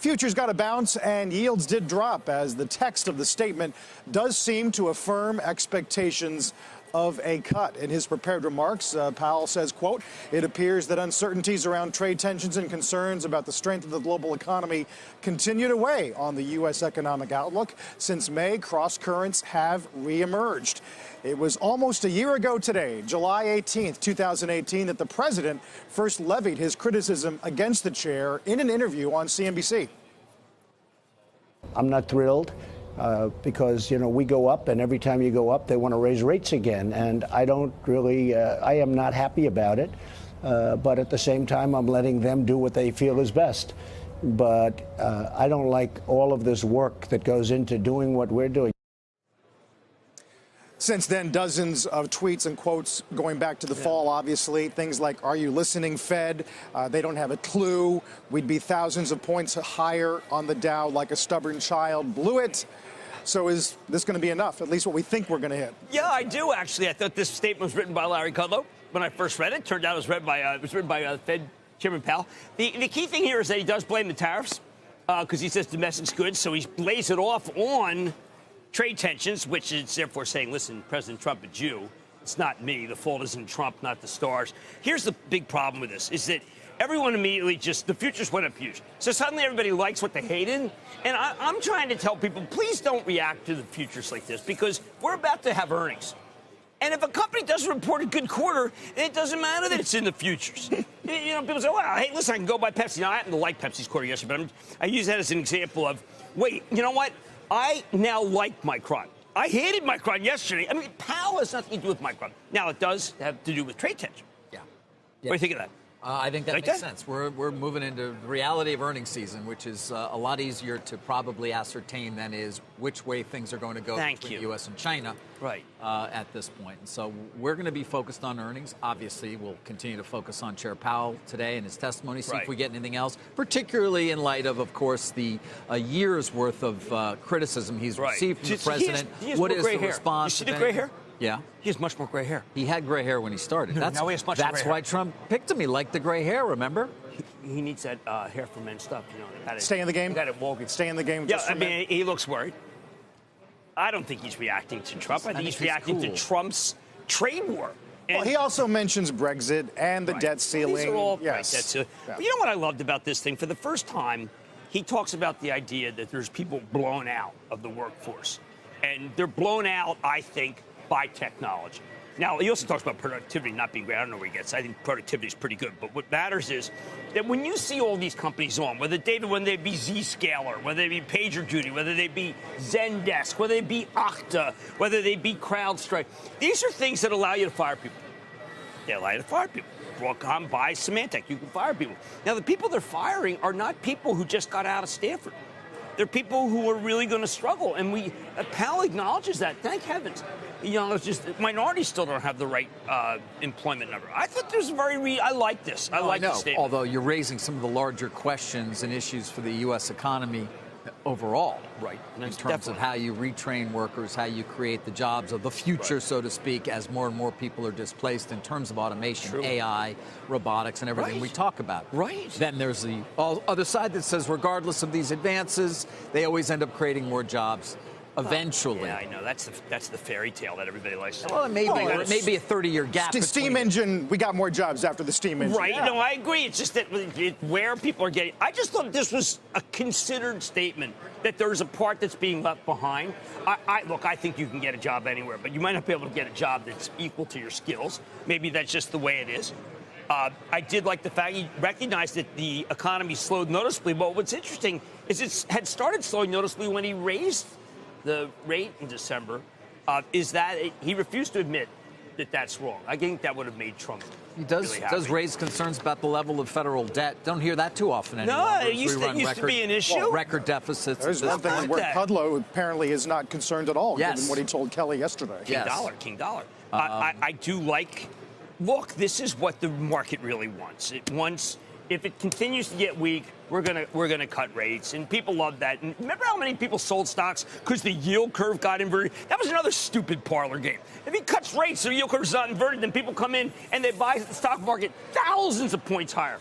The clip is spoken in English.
Futures got a bounce and yields did drop as the text of the statement does seem to affirm expectations of a cut. In his prepared remarks, Powell says, quote, "It appears that uncertainties around trade tensions and concerns about the strength of the global economy continue to weigh on the U.S. economic outlook. Since May, cross currents have reemerged." It was almost a year ago today, July 18th, 2018, that the president first levied his criticism against the chair in an interview on CNBC. I'm not thrilled. Because, you know, we go up, and every time you go up, they want to raise rates again. And I don't really, I am not happy about it. But at the same time, I'm letting them do what they feel is best. But I don't like all of this work that goes into doing what we're doing. Since then, dozens of tweets and quotes going back to the fall, obviously. Things like, "Are you listening, Fed?" They don't have a clue. We'd be thousands of points higher on the Dow like a stubborn child. Blew it. So is this going to be enough? At least what we think we're going to hit. Yeah, I do, actually. I thought this statement was written by Larry Kudlow when I first read it. Turned out it was written by Fed Chairman Powell. The key thing here is that he does blame the tariffs because he says domestic's good. So he lays it off on trade tensions, which is therefore saying, listen, President Trump, it's you. It's not me. The fault isn't Trump, not the stars. Here's the big problem with this, is that everyone immediately the futures went up huge. So suddenly everybody likes what they hated. And I'm trying to tell people, please don't react to the futures like this, because we're about to have earnings. And if a company doesn't report a good quarter, it doesn't matter that it's in the futures. You know, people say, well, hey, listen, I can go buy Pepsi. Now, I happen to like Pepsi's quarter yesterday, but I use that as an example of, wait, you know what? I now like Micron. I hated Micron yesterday. I mean, Powell has nothing to do with Micron. Now, it does have to do with trade tension. Yeah. What do you think of that? I think that makes sense. We're moving into the reality of earnings season, which is a lot easier to probably ascertain than is which way things are going to go between the U.S. and China at this point. And so we're going to be focused on earnings. Obviously, we'll continue to focus on Chair Powell today and his testimony, see if we get anything else, particularly in light of course, the year's worth of criticism he's received from the president. What is the response? You see the gray hair? Yeah. He has much more gray hair. He had gray hair when he started. Now he has much more gray hair. That's why Trump picked him. He liked the gray hair, remember? He needs that hair for men stuff. You know, stay in the game? Got it, Walgreens. Stay in the game. Yeah, I mean, he looks worried. I don't think he's reacting to Trump. I think he's reacting to Trump's trade war. And well, he also mentions Brexit and the debt ceiling. These are all But you know what I loved about this thing? For the first time, he talks about the idea that there's people blown out of the workforce. And they're blown out, I think, by technology. Now, he also talks about productivity not being great. I don't know where he gets. I think productivity is pretty good. But what matters is that when you see all these companies on, whether they be Zscaler, whether they be PagerDuty, whether they be Zendesk, whether they be Okta, whether they be CrowdStrike, these are things that allow you to fire people. They allow you to fire people. Broadcom buys Symantec. You can fire people. Now, the people they're firing are not people who just got out of Stanford. They're people who are really going to struggle. And Powell acknowledges that. Thank heavens. You know, it's just minorities still don't have the right employment number. I thought there's I like this. I like this statement. Although you're raising some of the larger questions and issues for the U.S. economy overall. Right. In terms of how you retrain workers, how you create the jobs of the future, so to speak, as more and more people are displaced in terms of automation, AI, robotics, and everything we talk about. Right. Then there's the other side that says, regardless of these advances, they always end up creating more jobs. Eventually. Yeah, I know. That's the fairy tale that everybody likes to say. Well, it may be a 30-year gap. Steam engine, we got more jobs after the steam engine. Right. Yeah. No, I agree. It's just that where people are getting... I just thought this was a considered statement, that there's a part that's being left behind. Look, I think you can get a job anywhere, but you might not be able to get a job that's equal to your skills. Maybe that's just the way it is. I did like the fact he recognized that the economy slowed noticeably. But what's interesting is it had started slowing noticeably when he raised the rate in December, is that he refused to admit that that's wrong. I think that would have made Trump does raise concerns about the level of federal debt. Don't hear that too often anymore. No, it used to be an issue. Record deficits. There's one thing where Kudlow apparently is not concerned at all, given what he told Kelly yesterday. King dollar. I do like, look, this is what the market really wants. It wants, if it continues to get weak, we're gonna cut rates, and people love that. And remember how many people sold stocks because the yield curve got inverted? That was another stupid parlor game. If he cuts rates, so the yield curve is not inverted, then people come in and they buy the stock market thousands of points higher.